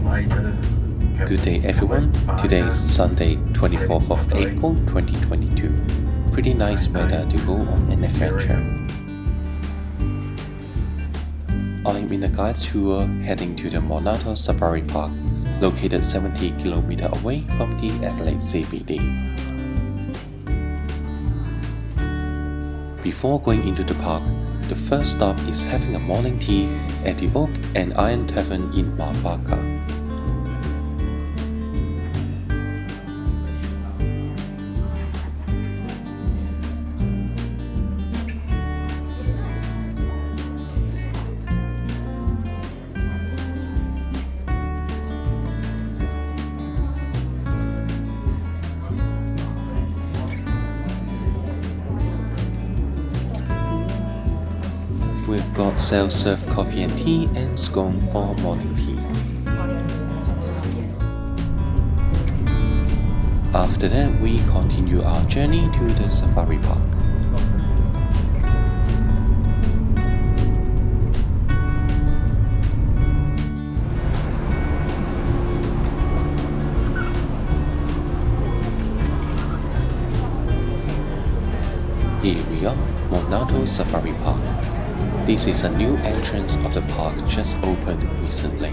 Good day everyone, today is Sunday 24th of April 2022. Pretty nice weather to go on an adventure. I'm in a guided tour heading to the Monarto Safari Park, located 70 km away from the Adelaide CBD. Before going into the park, the first stop is having a morning tea at the Oak and Iron Tavern in Monarto. We've got self-serve coffee and tea and scone for morning tea. After that, we continue our journey to the safari park. Here we are, Monarto Safari Park. This is a new entrance of the park just opened recently.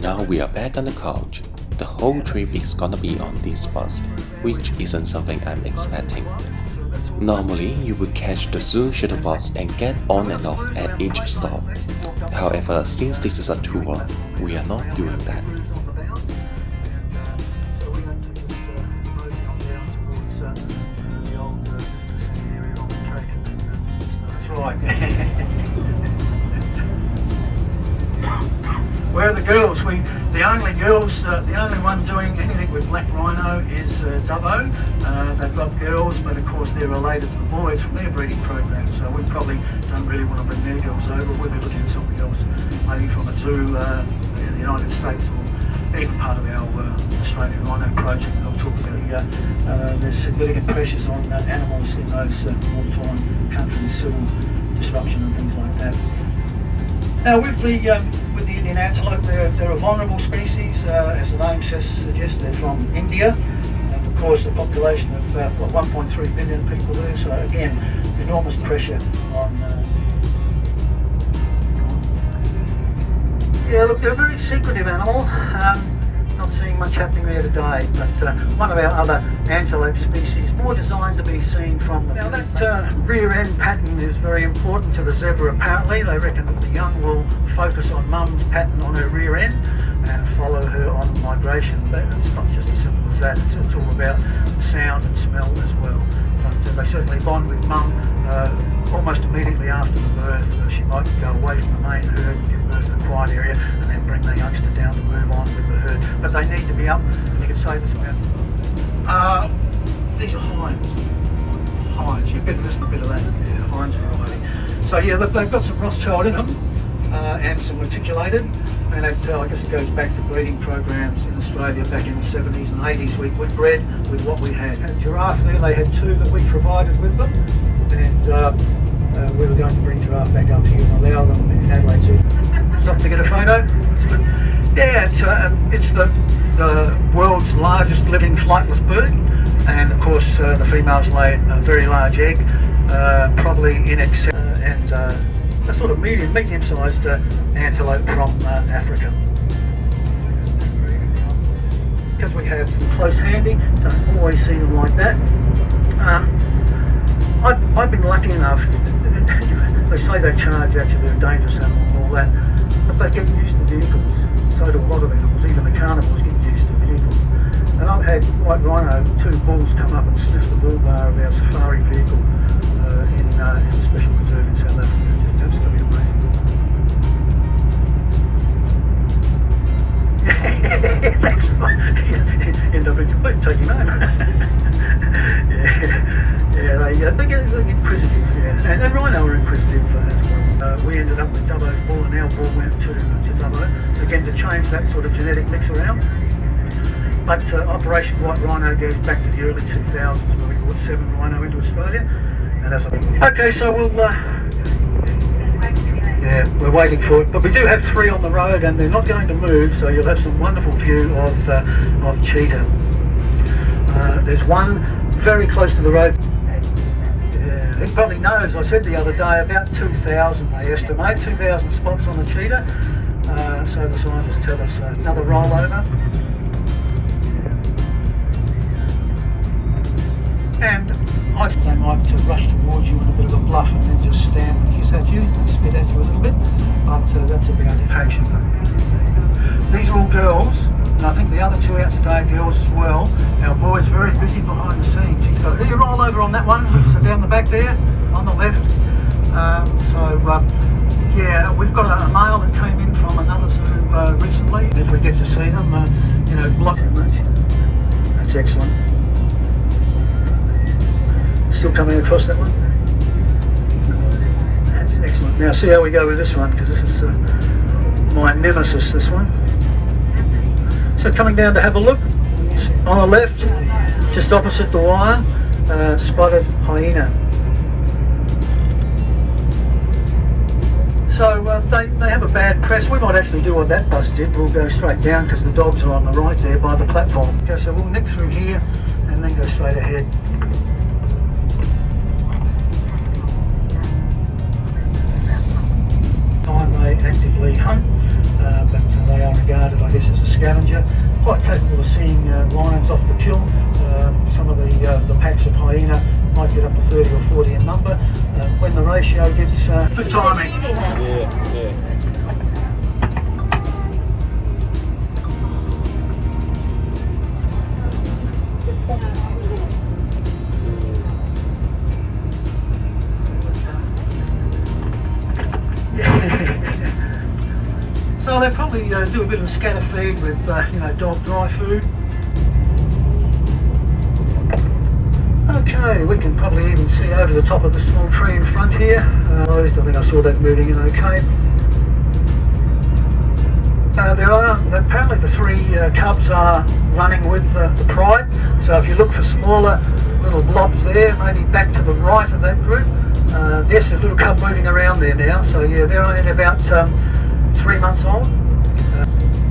Now we are back on the couch. The whole trip is gonna be on this bus, which isn't something I'm expecting. Normally, you would catch the zoo shuttle bus and get on and off at each stop. However, since this is a tour, we are not doing that. Where are the girls? The only one doing anything with black rhino is Dubbo. They've got girls, but of course they're related to the boys from their breeding program, so we probably don't really want to bring their girls over. We'll be looking at something else, maybe from a zoo in the United States or even part of our Australian rhino project. I'll talk about there's significant pressures on animals in those wartime countries, civil disruption and things like that. Now with the Indian antelope, they're a vulnerable species, as the name suggests. They're from India, and of course a population of 1.3 billion people there, so again enormous pressure on yeah, look, they're a very secretive animal. Not seeing much happening there today, but one of our other antelope species, more designed to be seen from the... Now that rear end pattern is very important to the zebra apparently. They reckon that the young will focus on mum's pattern on her rear end and follow her on migration. But it's not just as simple as that, it's all about sound and smell as well. But they certainly bond with mum almost immediately after the birth. She might go away from the main herd, give birth to a quiet area, and then bring the youngster down to move on with the herd. But they need to be up, and you can say this about... these are hinds. Hinds, you better listen to a bit of that. Yeah, hinds variety. So yeah, they've got some Rothschild in them, and some reticulated, and I guess it goes back to breeding programs in Australia back in the 70s and 80s. We bred with what we had. And giraffe there, they had two that we provided with them, and we were going to bring giraffe back up here and allow them in Adelaide Zoo. Stop to get a photo. Yeah, it's the world's largest living flightless bird, and of course the females lay a very large egg, probably in excess, and a sort of medium-sized antelope from Africa. Because we have them close handy, don't always see them like that. I've been lucky enough. They say they charge actually they're a dangerous animal and all that, but they get used to vehicles. So do a lot of animals, even the carnivores get used to vehicles. And I've had white rhino, 2 bulls come up and sniff the bull bar of our safari vehicle in a special reserve in South Africa. Just absolutely amazing. Yeah, that's right. End up in complete taking home. They get inquisitive, yeah. And rhino are inquisitive as well. We ended up with Dubbo's bull, and our bull went to Dubbo, again to change that sort of genetic mix around. But Operation White Rhino goes back to the early 2000s when we brought 7 rhino into Australia. And as okay, so we're waiting for it. But we do have 3 on the road, and they're not going to move, so you'll have some wonderful view of cheetah. There's one very close to the road. He probably knows, I said the other day, about 2,000 they estimate, 2,000 spots on the cheetah. So the scientists tell us another rollover. And I think they might rush towards you in a bit of a bluff and then just stand and hiss at you and spit at you a little bit, but that's about occasion. These are all girls, and I think the other 2 out today are girls as well. Our boy's very busy behind the scenes. He's got a roll over on that one, so down the back there, on the left. Yeah, we've got a male that came in from another zoo recently. If we get to see them, block them. That's excellent. Still coming across that one. That's excellent. Now see how we go with this one, because this is my nemesis, this one. So coming down to have a look, on the left, just opposite the wire, spotted hyena. So they have a bad press. We might actually do what that bus did. We'll go straight down because the dogs are on the right there by the platform. Okay, so we'll nick through here and then go straight ahead. They actively hunt, but they are regarded, I guess, as a scavenger. Quite capable of seeing lions off the kill. Some of the packs of hyena might get up to 30 or 40 in number. When the ratio gets for timing. So they probably do a bit of a scatter feed with, dog dry food. Okay, we can probably even see over the top of the small tree in front here. I think I saw that moving in okay. There are, apparently the 3 cubs are running with the pride. So if you look for smaller little blobs there, maybe back to the right of that group. There's a little cub moving around there now. So yeah, they're only about 3 months old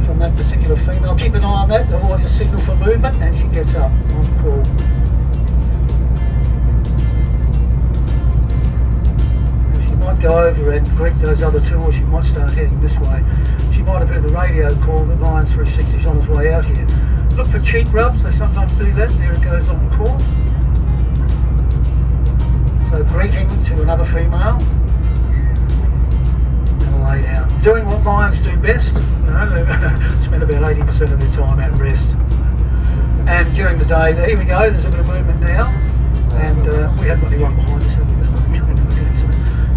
from that particular female. Keep an eye on that, they'll always signal for movement, and she gets up on call. She might go over and greet those other 2, or she might start heading this way. She might have heard the radio call that Lions 360 is on his way out here. Look for cheek rubs, they sometimes do that. There it goes on the call. So greeting to another female. Lay down. Doing what lions do best, they spend about 80% of their time at rest. And during the day, here we go, there's a bit of movement now, and we haven't got anyone behind us.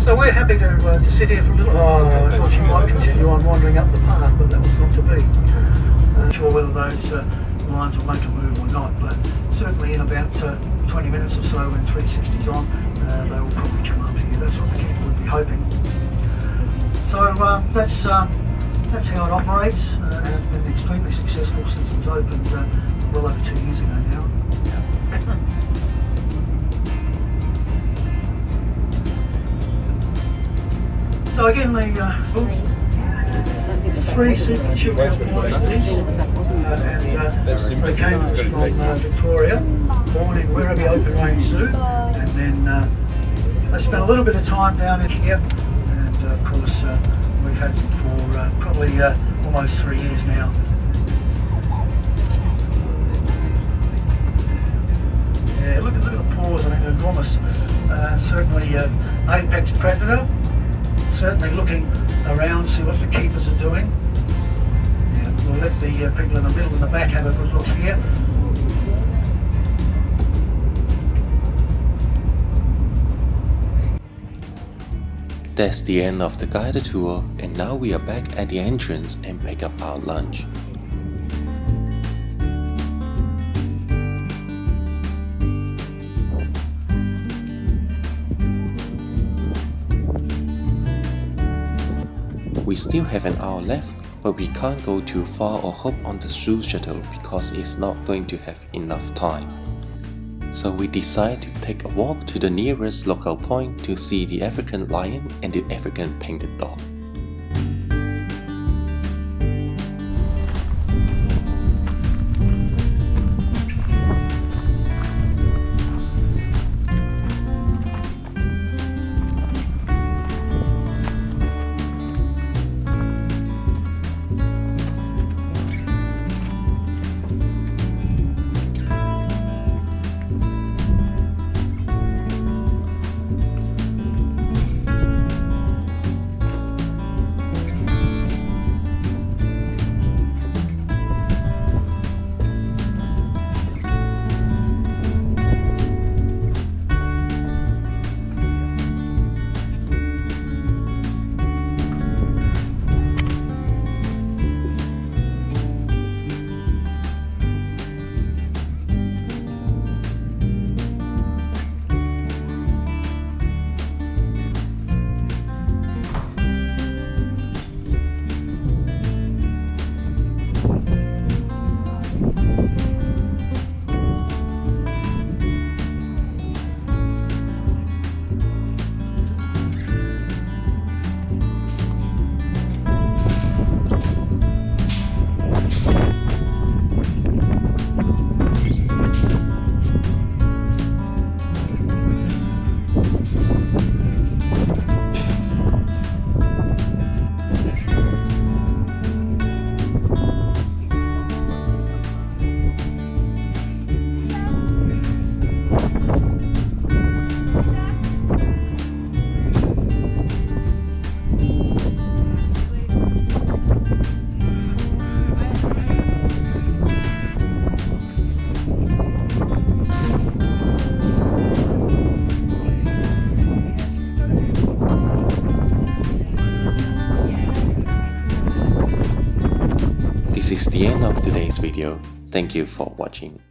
So we're happy to sit here for a little while. I thought she might continue on wandering up the path, but that was not to be. I'm not sure whether those lions will make a move or not, but certainly in about 20 minutes or so when 360's on, they will probably come up here. That's what the keeper would be hoping. So that's how it operates, and it's been extremely successful since it was opened well over 2 years ago now. So again, the 3 super children and they came to us from Victoria, born in Werribee Open Range Zoo, and then they spent a little bit of time down in here. Of course, we've had them for probably almost 3 years now. Yeah, look at the paws, I mean, they're enormous. Certainly apex predator. Certainly looking around, see what the keepers are doing. Yeah, we'll let the people in the middle and the back have a good look here. That's the end of the guided tour, and now we are back at the entrance and pick up our lunch. We still have an hour left, but we can't go too far or hop on the zoo shuttle because it's not going to have enough time. So we decide to take a walk to the nearest local point to see the African lion and the African painted dog. This is the end of today's video. Thank you for watching.